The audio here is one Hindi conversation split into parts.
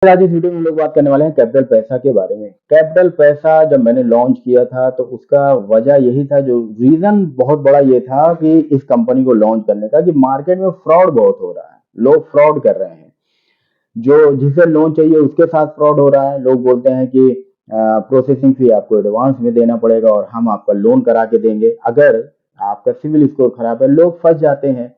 आज इस वीडियो में हम लोग बात करने वाले हैं कैपिटल पैसा के बारे में। कैपिटल पैसा जब मैंने लॉन्च किया था तो उसका वजह यही था, जो रीजन बहुत बड़ा ये था कि इस कंपनी को लॉन्च करने का, कि मार्केट में फ्रॉड बहुत हो रहा है, लोग फ्रॉड कर रहे हैं। जो जिसे लोन चाहिए उसके साथ फ्रॉड हो रहा है। लोग बोलते हैं कि प्रोसेसिंग फी आपको एडवांस में देना पड़ेगा और हम आपका लोन करा के देंगे। अगर आपका सिविल स्कोर खराब है, लोग फंस जाते हैं।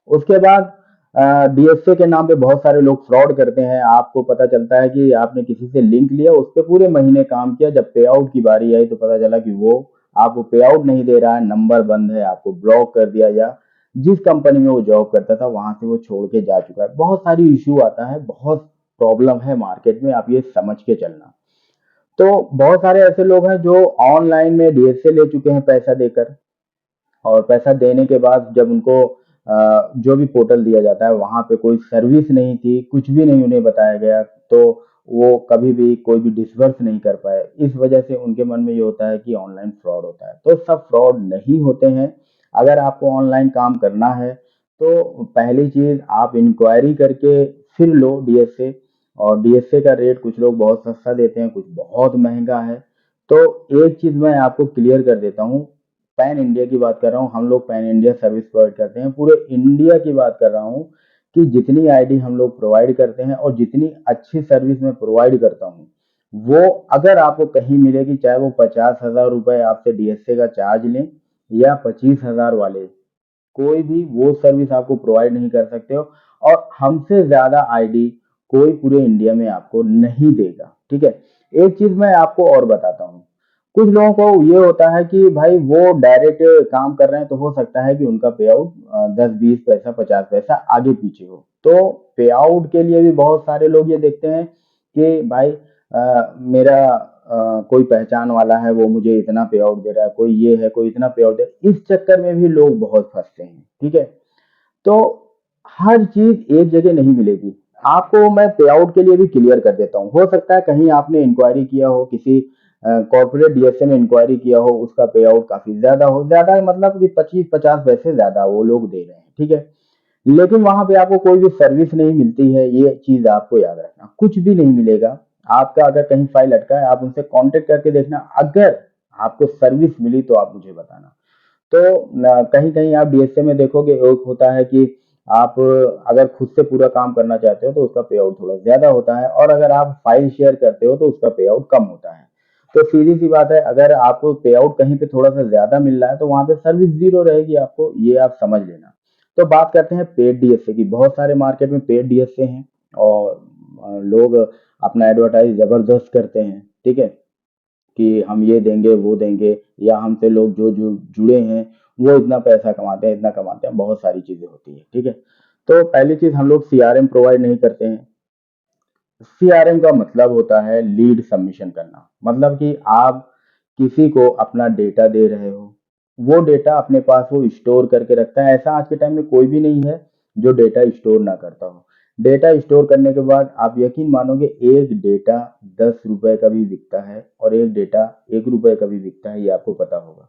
उसके बाद डीएसए के नाम पे बहुत सारे लोग फ्रॉड करते हैं। आपको पता चलता है कि आपने किसी से लिंक लिया, उस पर पूरे महीने काम किया, जब पे आउट की बारी आई तो पता चला कि वो आपको पे आउट नहीं दे रहा है, नंबर बंद है, आपको ब्लॉक कर दिया, या जिस कंपनी में वो जॉब करता था वहां से वो छोड़ के जा चुका है। बहुत सारी इश्यू आता है, बहुत प्रॉब्लम है मार्केट में, आप ये समझ के चलना। तो बहुत सारे ऐसे लोग हैं जो ऑनलाइन में डीएसए ले चुके हैं पैसा देकर, और पैसा देने के बाद जब उनको जो भी पोर्टल दिया जाता है वहां पे कोई सर्विस नहीं थी, कुछ भी नहीं उन्हें बताया गया, तो वो कभी भी कोई भी डिसबर्स नहीं कर पाए। इस वजह से उनके मन में ये होता है कि ऑनलाइन फ्रॉड होता है। तो सब फ्रॉड नहीं होते हैं। अगर आपको ऑनलाइन काम करना है तो पहली चीज आप इंक्वायरी करके फिर लो डीएसए। और डीएसए का रेट कुछ लोग बहुत सस्ता देते हैं, कुछ बहुत महंगा है। तो एक चीज मैं आपको क्लियर कर देता हूँ, पैन इंडिया की बात कर रहा हूँ। हम लोग पैन इंडिया सर्विस प्रोवाइड करते हैं, पूरे इंडिया की बात कर रहा हूँ कि जितनी आईडी हम लोग प्रोवाइड करते हैं और जितनी अच्छी सर्विस मैं प्रोवाइड करता हूँ, वो अगर आपको कहीं मिलेगी, चाहे वो 50,000 रुपए आपसे डीएसए का चार्ज लें या 25,000 वाले, कोई भी वो सर्विस आपको प्रोवाइड नहीं कर सकते हो। और हमसे ज्यादा आईडी कोई पूरे इंडिया में आपको नहीं देगा। ठीक है। एक चीज मैं आपको और बताता हूँ। कुछ लोगों को ये होता है कि भाई वो डायरेक्ट काम कर रहे हैं, तो हो सकता है कि उनका पे आउट 10-20 पैसा 50 पैसा आगे पीछे हो। तो पे आउट के लिए भी बहुत सारे लोग ये देखते हैं कि भाई मेरा कोई पहचान वाला है, वो मुझे इतना पे आउट दे रहा है, कोई ये है, कोई इतना पे आउट दे, इस चक्कर में भी लोग बहुत फंसते हैं। ठीक है। तो हर चीज एक जगह नहीं मिलेगी। आपको मैं पे आउट के लिए भी क्लियर कर देता हूँ। हो सकता है कहीं आपने इंक्वायरी किया हो, किसी कॉर्पोरेट डीएसए में इंक्वायरी किया हो, उसका पे आउट काफी ज्यादा हो, ज्यादा मतलब कि 25-50 पैसे ज्यादा वो लोग दे रहे हैं। ठीक है। लेकिन वहां पे आपको कोई भी सर्विस नहीं मिलती है, ये चीज आपको याद रखना, कुछ भी नहीं मिलेगा। आपका अगर कहीं फाइल अटका है, आप उनसे कांटेक्ट करके देखना, अगर आपको सर्विस मिली तो आप मुझे बताना। तो कहीं कहीं आप डीएसए में देखोगे, एक होता है कि आप अगर खुद से पूरा काम करना चाहते हो तो उसका पे आउट थोड़ा ज्यादा होता है, और अगर आप फाइल शेयर करते हो तो उसका पे आउट कम होता है। तो सीधी सी बात है, अगर आपको पे आउट कहीं पे थोड़ा सा ज्यादा मिल रहा है तो वहां पे सर्विस जीरो रहेगी आपको, ये आप समझ लेना। तो बात करते हैं पेड डीएसए की। बहुत सारे मार्केट में पेड डीएसए हैं, और लोग अपना एडवर्टाइज जबरदस्त करते हैं। ठीक है, कि हम ये देंगे वो देंगे, या हमसे लोग जो जो जुड़े हैं वो इतना पैसा कमाते हैं, इतना कमाते हैं, बहुत सारी चीजें होती है। ठीक है। तो पहली चीज, हम लोग सीआरएम प्रोवाइड नहीं करते हैं। सीआरएम का मतलब होता है लीड सबमिशन करना। मतलब कि आप किसी को अपना डेटा दे रहे हो, वो डेटा अपने पास वो स्टोर करके रखता है। ऐसा आज के टाइम में कोई भी नहीं है जो डेटा स्टोर ना करता हो। डेटा स्टोर करने के बाद आप यकीन मानोगे, एक डेटा 10 रुपए का भी बिकता है और एक डेटा 1 रुपए का भी बिकता है, ये आपको पता होगा।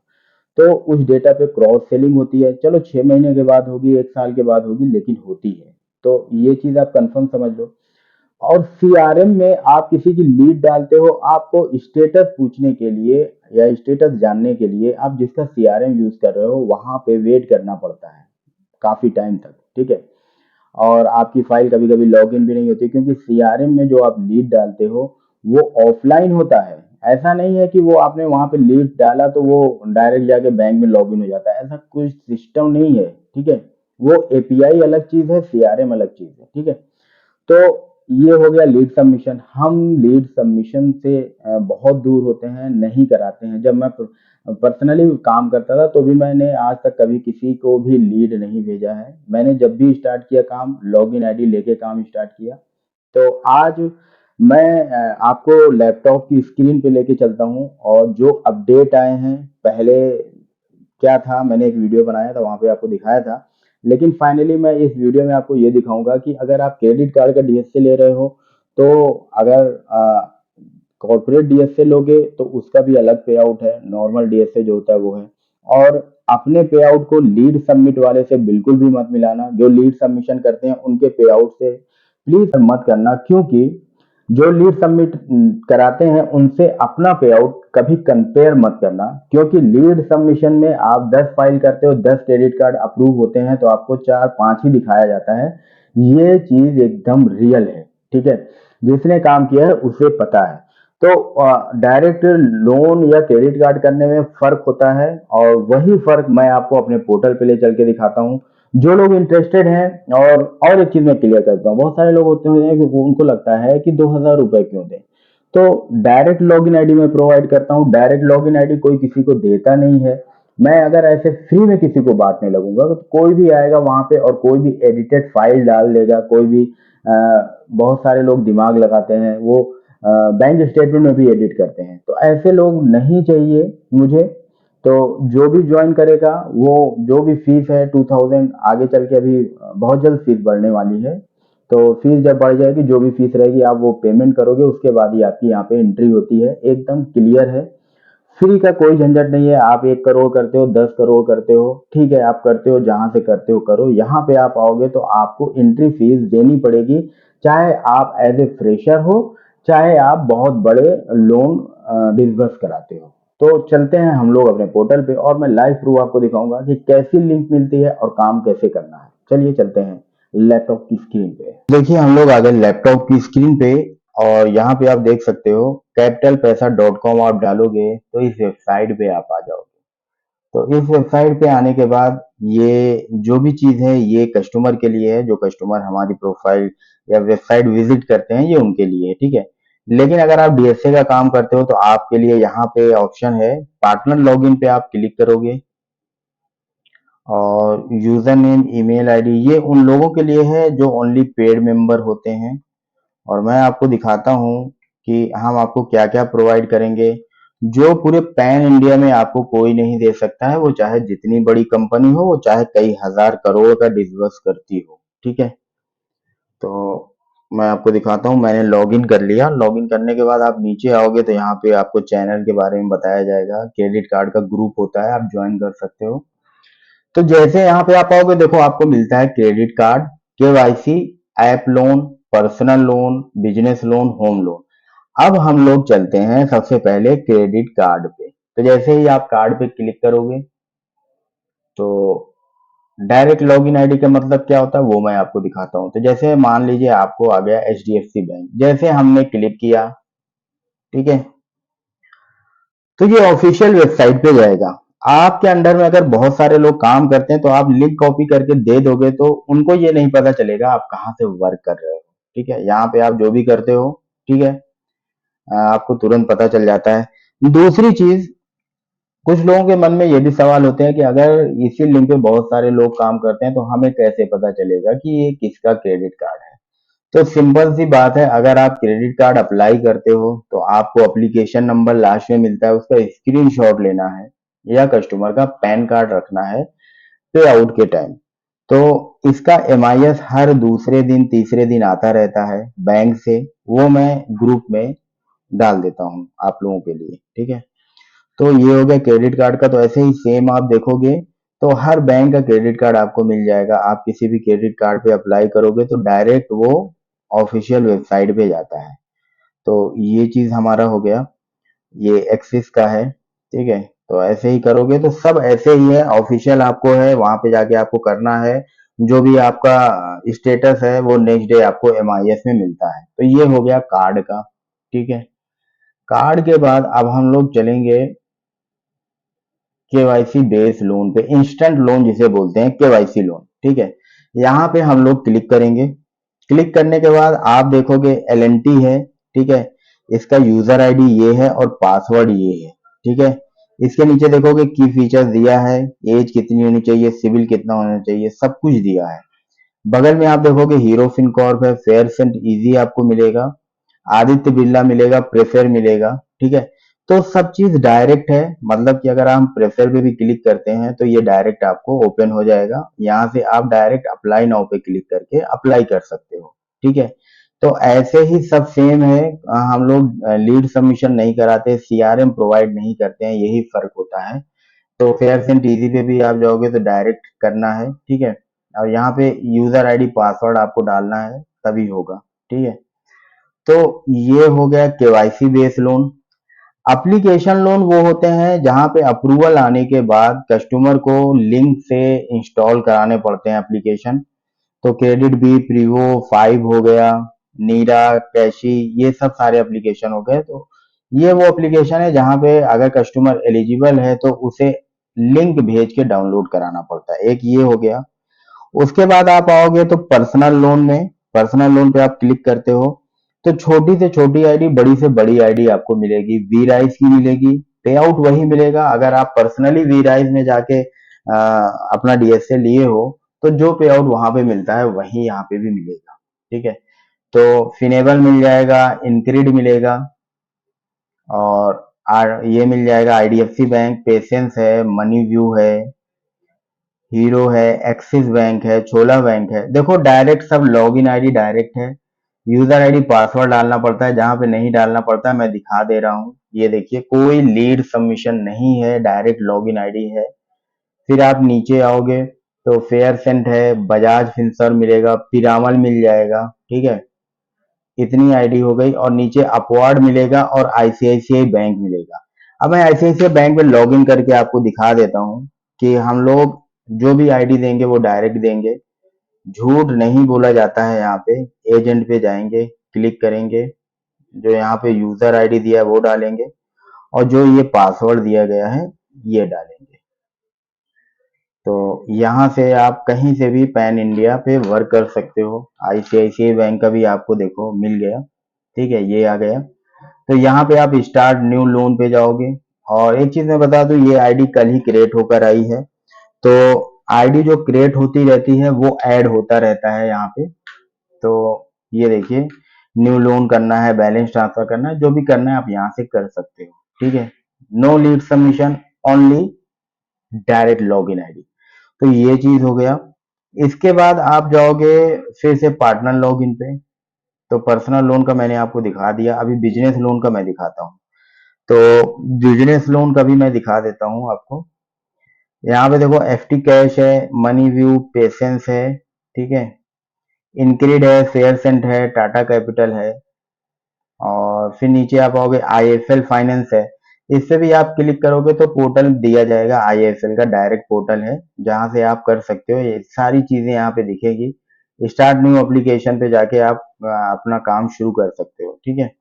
तो उस डेटा पे क्रॉस सेलिंग होती है, चलो 6 महीने के बाद होगी, 1 साल के बाद होगी, लेकिन होती है। तो ये चीज आप कंफर्म समझ लो। और सीआरएम में आप किसी की लीड डालते हो, आपको स्टेटस पूछने के लिए या स्टेटस जानने के लिए आप जिसका सीआरएम यूज कर रहे हो वहां पे वेट करना पड़ता है काफी टाइम तक। ठीक है। और आपकी फाइल कभी कभी लॉगिन भी नहीं होती, क्योंकि सीआरएम में जो आप लीड डालते हो वो ऑफलाइन होता है। ऐसा नहीं है कि वो आपने वहां पे लीड डाला तो वो डायरेक्ट जाके बैंक में लॉगिन हो जाता है, ऐसा कोई सिस्टम नहीं है। ठीक है। वो एपीआई अलग चीज है, सीआरएम अलग चीज है। ठीक है। तो ये हो गया लीड सबमिशन। हम लीड सबमिशन से बहुत दूर होते हैं, नहीं कराते हैं। जब मैं पर्सनली काम करता था तो भी मैंने आज तक कभी किसी को भी लीड नहीं भेजा है। मैंने जब भी स्टार्ट किया काम, लॉगिन आईडी लेके काम स्टार्ट किया। तो आज मैं आपको लैपटॉप की स्क्रीन पे लेके चलता हूँ, और जो अपडेट आए हैं, पहले क्या था, मैंने एक वीडियो बनाया था, वहां पे आपको दिखाया था। लेकिन फाइनली मैं इस वीडियो में आपको ये दिखाऊंगा कि अगर आप क्रेडिट कार्ड का डीएसए ले रहे हो, तो अगर कॉर्पोरेट डीएसए लोगे तो उसका भी अलग पे आउट है, नॉर्मल डीएसए जो होता है वो है। और अपने पे आउट को लीड सबमिट वाले से बिल्कुल भी मत मिलाना। जो लीड सबमिशन करते हैं उनके पे आउट से प्लीज मत करना, क्योंकि जो लीड सबमिट कराते हैं उनसे अपना पे आउट कभी कंपेयर मत करना, क्योंकि लीड सबमिशन में आप 10 फाइल करते हो, 10 क्रेडिट कार्ड अप्रूव होते हैं तो आपको 4-5 ही दिखाया जाता है। ये चीज एकदम रियल है, ठीक है। जिसने काम किया है उसे पता है। तो डायरेक्ट लोन या क्रेडिट कार्ड करने में फर्क होता है, और वही फर्क मैं आपको अपने पोर्टल पे ले चल के दिखाता हूँ। जो लोग इंटरेस्टेड हैं, और एक चीज मैं क्लियर करता हूँ, बहुत सारे लोग होते हैं कि उनको लगता है कि 2,000 रुपए क्यों दें। तो डायरेक्ट लॉगिन आईडी मैं प्रोवाइड करता हूँ। डायरेक्ट लॉगिन आईडी कोई किसी को देता नहीं है। मैं अगर ऐसे फ्री में किसी को बांटने लगूंगा तो कोई भी आएगा वहां पे और कोई भी एडिटेड फाइल डाल देगा, कोई भी बहुत सारे लोग दिमाग लगाते हैं, वो बैंक स्टेटमेंट में भी एडिट करते हैं, तो ऐसे लोग नहीं चाहिए मुझे। तो जो भी ज्वाइन करेगा, वो जो भी फीस है 2000, आगे चल के अभी बहुत जल्द फीस बढ़ने वाली है। तो फीस जब बढ़ जाएगी, जो भी फीस रहेगी आप वो पेमेंट करोगे, उसके बाद ही आपकी यहाँ पे एंट्री होती है। एकदम क्लियर है, फ्री का कोई झंझट नहीं है। आप 1 करोड़ करते हो, 10 करोड़ करते हो, ठीक है, आप करते हो जहां से करते हो करो। यहाँ पे आप आओगे तो आपको एंट्री फीस देनी पड़ेगी, चाहे आप एज ए फ्रेशर हो, चाहे आप बहुत बड़े लोन डिसबर्स कराते हो। तो चलते हैं हम लोग अपने पोर्टल पे, और मैं लाइव प्रूफ आपको दिखाऊंगा कि कैसी लिंक मिलती है और काम कैसे करना है। चलिए चलते हैं लैपटॉप की स्क्रीन पे। देखिए हम लोग आ गए लैपटॉप की स्क्रीन पे, और यहाँ पे आप देख सकते हो कैपिटल पैसा .com आप डालोगे तो इस वेबसाइट पे आप आ जाओगे। तो इस वेबसाइट पे आने के बाद ये जो भी चीज है ये कस्टमर के लिए है। जो कस्टमर हमारी प्रोफाइल या वेबसाइट विजिट करते हैं ये उनके लिए है, ठीक है। लेकिन अगर आप डीएसए का काम करते हो तो आपके लिए यहाँ पे ऑप्शन है पार्टनर लॉगिन पे आप क्लिक करोगे, और यूजर नेम ईमेल आईडी ये उन लोगों के लिए है जो ओनली पेड मेंबर होते हैं। और मैं आपको दिखाता हूँ कि हम आपको क्या क्या प्रोवाइड करेंगे, जो पूरे पैन इंडिया में आपको कोई नहीं दे सकता है, वो चाहे जितनी बड़ी कंपनी हो, वो चाहे कई हजार करोड़ का डिसबर्स करती हो, ठीक है। तो मैं आपको दिखाता हूँ, मैंने लॉगिन कर लिया। लॉगिन करने के बाद आप नीचे आओगे तो यहाँ पे आपको चैनल के बारे में बताया जाएगा, क्रेडिट कार्ड का ग्रुप होता है, आप ज्वाइन कर सकते हो। तो जैसे यहाँ पे आप आओगे, देखो आपको मिलता है credit card, KYC, app loan, personal loan, business loan, home loan. अब हम लोग चलते हैं सबसे पहले क्रेडिट कार्ड पे। तो जैसे ही आप कार्ड पे क्लिक करोगे तो डायरेक्ट लॉगिन आईडी का मतलब क्या होता है वो मैं आपको दिखाता हूँ। तो जैसे मान लीजिए आपको आ गया एचडीएफसी बैंक, जैसे हमने क्लिक किया, ठीक है, तो ये ऑफिशियल वेबसाइट पे जाएगा। आपके अंडर में अगर बहुत सारे लोग काम करते हैं तो आप लिंक कॉपी करके दे दोगे तो उनको ये नहीं पता चलेगा आप कहाँ से वर्क कर रहे हो, ठीक है। यहाँ पे आप जो भी करते हो, ठीक है, आपको तुरंत पता चल जाता है। दूसरी चीज, कुछ लोगों के मन में ये भी सवाल होते हैं कि अगर इसी लिंक पे बहुत सारे लोग काम करते हैं तो हमें कैसे पता चलेगा कि ये किसका क्रेडिट कार्ड है। तो सिंपल सी बात है, अगर आप क्रेडिट कार्ड अप्लाई करते हो तो आपको एप्लीकेशन नंबर लास्ट में मिलता है, उसका स्क्रीनशॉट लेना है, या कस्टमर का पैन कार्ड रखना है पे आउट के टाइम। तो इसका एमआईएस हर दूसरे दिन तीसरे दिन आता रहता है बैंक से, वो मैं ग्रुप में डाल देता हूँ आप लोगों के लिए, ठीक है। तो ये हो गया क्रेडिट कार्ड का। तो ऐसे ही सेम आप देखोगे तो हर बैंक का क्रेडिट कार्ड आपको मिल जाएगा। आप किसी भी क्रेडिट कार्ड पे अप्लाई करोगे तो डायरेक्ट वो ऑफिशियल वेबसाइट पे जाता है। तो ये चीज हमारा हो गया, ये एक्सिस का है, ठीक है। तो ऐसे ही करोगे तो सब ऐसे ही है, ऑफिशियल आपको है, वहां पे जाके आपको करना है। जो भी आपका स्टेटस है वो नेक्स्ट डे आपको एमआईएस में मिलता है। तो ये हो गया कार्ड का, ठीक है। कार्ड के बाद अब हम लोग चलेंगे केवाईसी बेस लोन पे, इंस्टेंट लोन जिसे बोलते हैं, केवाईसी लोन, ठीक है। यहाँ पे हम लोग क्लिक करेंगे। क्लिक करने के बाद आप देखोगे एलएनटी है, ठीक है। इसका यूजर आईडी ये है और पासवर्ड ये है, ठीक है। इसके नीचे देखोगे की फीचर्स दिया है, एज कितनी होनी चाहिए, सिविल कितना होना चाहिए, सब कुछ दिया है। बगल में आप देखोगे हीरो फिनकॉर्प है, फेयर एंड इजी आपको मिलेगा, आदित्य बिरला मिलेगा, प्रेफर मिलेगा, ठीक है। तो सब चीज डायरेक्ट है, मतलब कि अगर हम प्रेफर पे भी क्लिक करते हैं तो ये डायरेक्ट आपको ओपन हो जाएगा। यहाँ से आप डायरेक्ट अप्लाई नाउ पे क्लिक करके अप्लाई कर सकते हो, ठीक है। तो ऐसे ही सब सेम है। हम लोग लीड सबमिशन नहीं कराते, सीआरएम प्रोवाइड नहीं करते हैं, यही फर्क होता है। तो फेयर एंड इजी पे भी आप जाओगे तो डायरेक्ट करना है, ठीक है। और यहाँ पे यूजर आईडी पासवर्ड आपको डालना है, तभी होगा, ठीक है। तो ये हो गया KYC based loan. Application loan वो होते हैं जहां पे अप्रूवल आने के बाद कस्टमर को लिंक से इंस्टॉल कराने पड़ते हैं एप्लीकेशन। तो क्रेडिट बी प्रीवो 5 हो गया, नीरा, कैशी, ये सब सारे एप्लीकेशन हो गए। तो ये वो एप्लीकेशन है जहां पे अगर कस्टमर एलिजिबल है तो उसे लिंक भेज के डाउनलोड कराना पड़ता है। एक ये हो गया। उसके बाद आप आओगे तो पर्सनल लोन में, पर्सनल लोन पे आप क्लिक करते हो तो छोटी से छोटी आईडी, बड़ी से बड़ी आईडी आपको मिलेगी। वी राइज की मिलेगी, पे आउट वही मिलेगा। अगर आप पर्सनली वी राइज में जाके अपना डीएसए लिए हो तो जो पे आउट वहां पे मिलता है वही यहाँ पे भी मिलेगा। ठीक है। तो फिनेबल मिल जाएगा, इनक्रीड मिलेगा, और ये मिल जाएगा आईडीएफसी बैंक, पेशेंस है, मनी व्यू है, हीरो है, एक्सिस बैंक है, छोला बैंक है। देखो डायरेक्ट सब लॉगिन आईडी डायरेक्ट है। यूजर आईडी पासवर्ड डालना पड़ता है, जहां पे नहीं डालना पड़ता है मैं दिखा दे रहा हूँ। ये देखिए कोई लीड सबमिशन नहीं है, डायरेक्ट लॉगिन आईडी है। फिर आप नीचे आओगे तो फेयर सेंट है, बजाज फिंसर्व मिलेगा, पिरामल मिल जाएगा। ठीक है। इतनी आईडी हो गई, और नीचे अपवार्ड मिलेगा और आईसीआईसीआई बैंक मिलेगा। अब मैं आईसीआईसीआई बैंक में लॉगिन करके आपको दिखा देता हूँ कि हम लोग जो भी आईडी देंगे वो डायरेक्ट देंगे, झूठ नहीं बोला जाता है। यहाँ पे एजेंट पे जाएंगे, क्लिक करेंगे, जो यहाँ पे यूजर आईडी दिया है वो डालेंगे, और जो ये पासवर्ड दिया गया है ये डालेंगे। तो यहाँ से आप कहीं से भी पैन इंडिया पे वर्क कर सकते हो। आईसीआईसीआई बैंक का भी आपको देखो मिल गया। ठीक है, ये आ गया। तो यहाँ पे आप स्टार्ट न्यू लोन पे जाओगे। और एक चीज मैं बता दूं, ये आईडी कल ही क्रिएट होकर आई है। तो आईडी जो क्रिएट होती रहती है वो ऐड होता रहता है यहाँ पे। तो ये देखिए, न्यू लोन करना है, बैलेंस ट्रांसफर करना है, जो भी करना है आप यहाँ से कर सकते हो। ठीक है। No lead submission, only direct log in ID. तो ये चीज हो गया। इसके बाद आप जाओगे फिर से पार्टनर लॉग इन पे। तो पर्सनल लोन का मैंने आपको दिखा दिया, अभी बिजनेस लोन का मैं दिखाता हूँ। तो बिजनेस लोन का भी मैं दिखा देता हूँ आपको। यहाँ पे देखो एफटी कैश है, मनी व्यू, पेशेंस है। ठीक है। इनक्रीड है, फेयर सेंट है, टाटा कैपिटल है, और फिर नीचे आप आओगे आईएफएल फाइनेंस है। इस पे भी आप क्लिक करोगे तो पोर्टल दिया जाएगा, आईएफएल का डायरेक्ट पोर्टल है जहां से आप कर सकते हो। ये सारी चीजें यहाँ पे दिखेगी। स्टार्ट न्यू एप्लीकेशन पे जाके आप अपना काम शुरू कर सकते हो। ठीक है।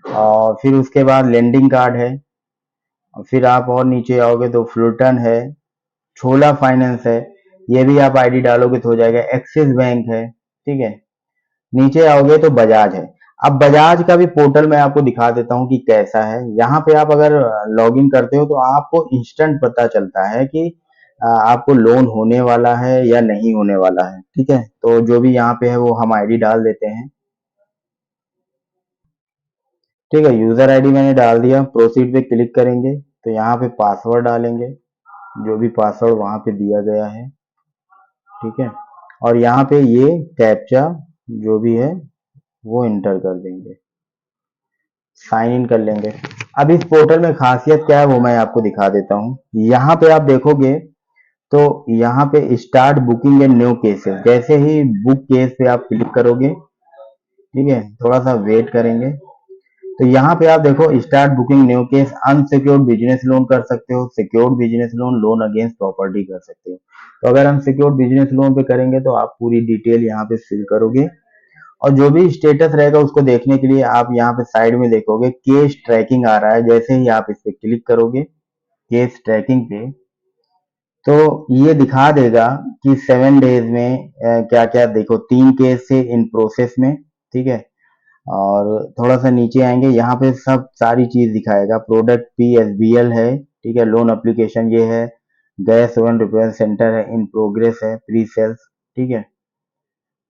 और फिर उसके बाद लेंडिंग कार्ड है। और फिर आप और नीचे आओगे तो फ्लूटन है, छोला फाइनेंस है, ये भी आप आईडी डालोगे तो हो जाएगा। एक्सिस बैंक है। ठीक है। नीचे आओगे तो बजाज है। अब बजाज का भी पोर्टल मैं आपको दिखा देता हूँ कि कैसा है। यहाँ पे आप अगर लॉगिन करते हो तो आपको इंस्टेंट पता चलता है कि आपको लोन होने वाला है या नहीं होने वाला है। ठीक है। तो जो भी यहाँ पे है वो हम आईडी डाल देते हैं। ठीक है, यूजर आईडी मैंने डाल दिया, प्रोसीड पे क्लिक करेंगे तो यहाँ पे पासवर्ड डालेंगे, जो भी पासवर्ड वहां पे दिया गया है। ठीक है। और यहाँ पे ये कैप्चा जो भी है वो इंटर कर देंगे, साइन इन कर लेंगे। अब इस पोर्टल में खासियत क्या है वो मैं आपको दिखा देता हूँ। यहाँ पे आप देखोगे तो यहाँ पे start booking and new cases, जैसे ही बुक केस पे आप क्लिक करोगे, ठीक है, थोड़ा सा वेट करेंगे तो यहाँ पे आप देखो start booking new case, unsecured business loan कर सकते हो, secured business loan, loan against property कर सकते हो। तो अगर अनसिक्योर्ड बिजनेस लोन पे करेंगे तो आप पूरी डिटेल यहाँ पे फिल करोगे, और जो भी स्टेटस रहेगा उसको देखने के लिए आप यहाँ पे साइड में देखोगे केस ट्रैकिंग आ रहा है। जैसे ही आप इस पे क्लिक करोगे केस ट्रैकिंग पे, तो ये दिखा देगा कि 7 डेज में क्या क्या। देखो 3 केस से इन प्रोसेस में। ठीक है। और थोड़ा सा नीचे आएंगे, यहाँ पे सब सारी चीज दिखाएगा। Product P S B L है। ठीक है। लोन एप्लीकेशन ये है, गैस ओवन रिपेयर सेंटर है, इन प्रोग्रेस है, प्री सेल्स। ठीक है।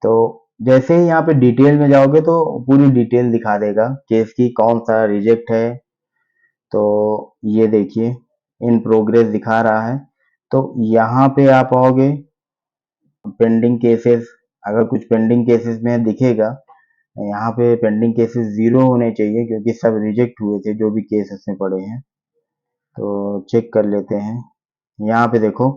तो जैसे ही यहाँ पे डिटेल में जाओगे तो पूरी डिटेल दिखा देगा केस की, कौन सा रिजेक्ट है। तो ये देखिए इन प्रोग्रेस दिखा रहा है। तो यहाँ पे आप आओगे पेंडिंग केसेस, अगर कुछ पेंडिंग केसेस में दिखेगा, यहाँ पे पेंडिंग केसेस 0 होने चाहिए क्योंकि सब रिजेक्ट हुए थे जो भी केस इसमें पड़े हैं। तो चेक कर लेते हैं। यहाँ पे देखो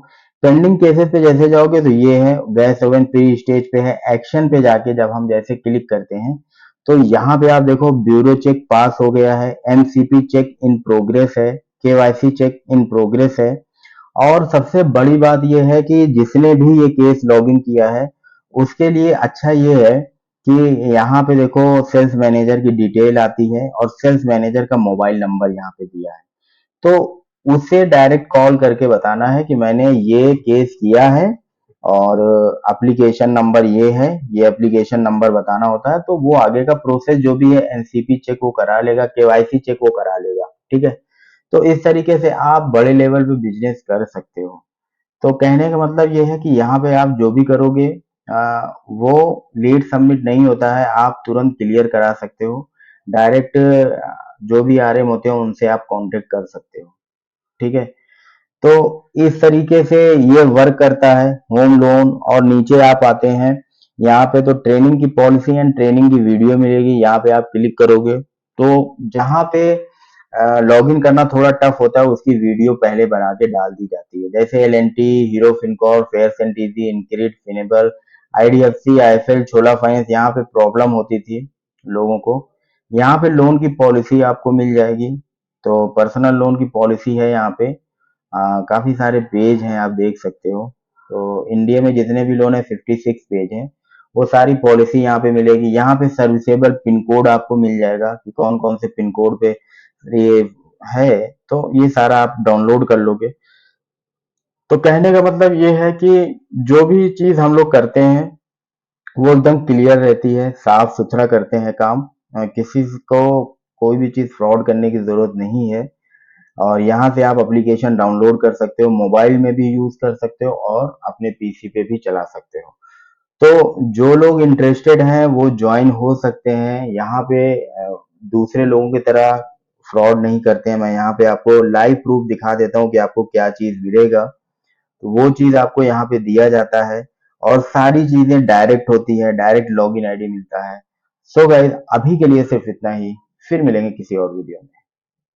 पेंडिंग केसेस पे जैसे जाओगे तो ये है गैस ओवन प्री स्टेज पे है। एक्शन पे जाके जब हम जैसे क्लिक करते हैं तो यहाँ पे आप देखो ब्यूरो चेक पास हो गया है, एमसीपी चेक इन प्रोग्रेस है, केवाईसी चेक इन प्रोग्रेस है। और सबसे बड़ी बात यह है कि जिसने भी ये केस लॉगिन किया है उसके लिए अच्छा ये है कि यहाँ पे देखो सेल्स मैनेजर की डिटेल आती है और सेल्स मैनेजर का मोबाइल नंबर यहाँ पे दिया है। तो उसे डायरेक्ट कॉल करके बताना है कि मैंने ये केस किया है और एप्लीकेशन नंबर ये है, ये एप्लीकेशन नंबर बताना होता है। तो वो आगे का प्रोसेस जो भी है एनसीपी चेक वो करा लेगा, केवाईसी चेक वो करा लेगा। ठीक है, तो इस तरीके से आप बड़े लेवल पे बिजनेस कर सकते हो। तो कहने का मतलब ये है कि यहाँ पे आप जो भी करोगे वो लीड सबमिट नहीं होता है, आप तुरंत क्लियर करा सकते हो। डायरेक्ट जो भी आरएम होते हैं उनसे आप कांटेक्ट कर सकते हो। ठीक है, तो इस तरीके से ये वर्क करता है होम लोन। और नीचे आप आते हैं, यहाँ पे तो ट्रेनिंग की पॉलिसी एंड ट्रेनिंग की वीडियो मिलेगी, यहाँ पे आप क्लिक करोगे तो जहाँ पे लॉगिन करना थोड़ा टफ होता है उसकी वीडियो पहले बना के डाल दी जाती है। जैसे L N T, Hero FinCorp, fairs and TG, InCred, Finnable, IDFC, IFL, Chola finance, यहाँ पे प्रॉब्लम होती थी लोगों को। यहाँ पे लोन की पॉलिसी आपको मिल जाएगी। तो पर्सनल लोन की पॉलिसी है यहाँ पे। काफी सारे पेज हैं, आप देख सकते हो। तो इंडिया में जितने भी लोन है 56 पेज हैं। वो सारी पॉलिसी यहाँ पे मिलेगी। यहाँ पे सर्विसेबल पिन कोड आपको मिल जाएगा कि कौन कौन से पिन कोड पे ये है। तो ये सारा आप डाउनलोड कर लोगे। तो कहने का मतलब ये है कि जो भी चीज हम लोग करते हैं वो एकदम क्लियर रहती है, साफ सुथरा करते हैं काम। किसी को कोई भी चीज फ्रॉड करने की जरूरत नहीं है। और यहाँ से आप एप्लीकेशन डाउनलोड कर सकते हो, मोबाइल में भी यूज कर सकते हो और अपने पीसी पे भी चला सकते हो। तो जो लोग इंटरेस्टेड हैं वो ज्वाइन हो सकते हैं यहाँ पे। दूसरे लोगों की तरह फ्रॉड नहीं करते हैं। मैं यहाँ पे आपको लाइव प्रूफ दिखा देता हूँ कि आपको क्या चीज मिलेगा। तो वो चीज आपको यहाँ पे दिया जाता है और सारी चीजें डायरेक्ट होती है, डायरेक्ट लॉगिन आईडी मिलता है। सो गाइस, अभी के लिए सिर्फ इतना ही। फिर मिलेंगे किसी और वीडियो में।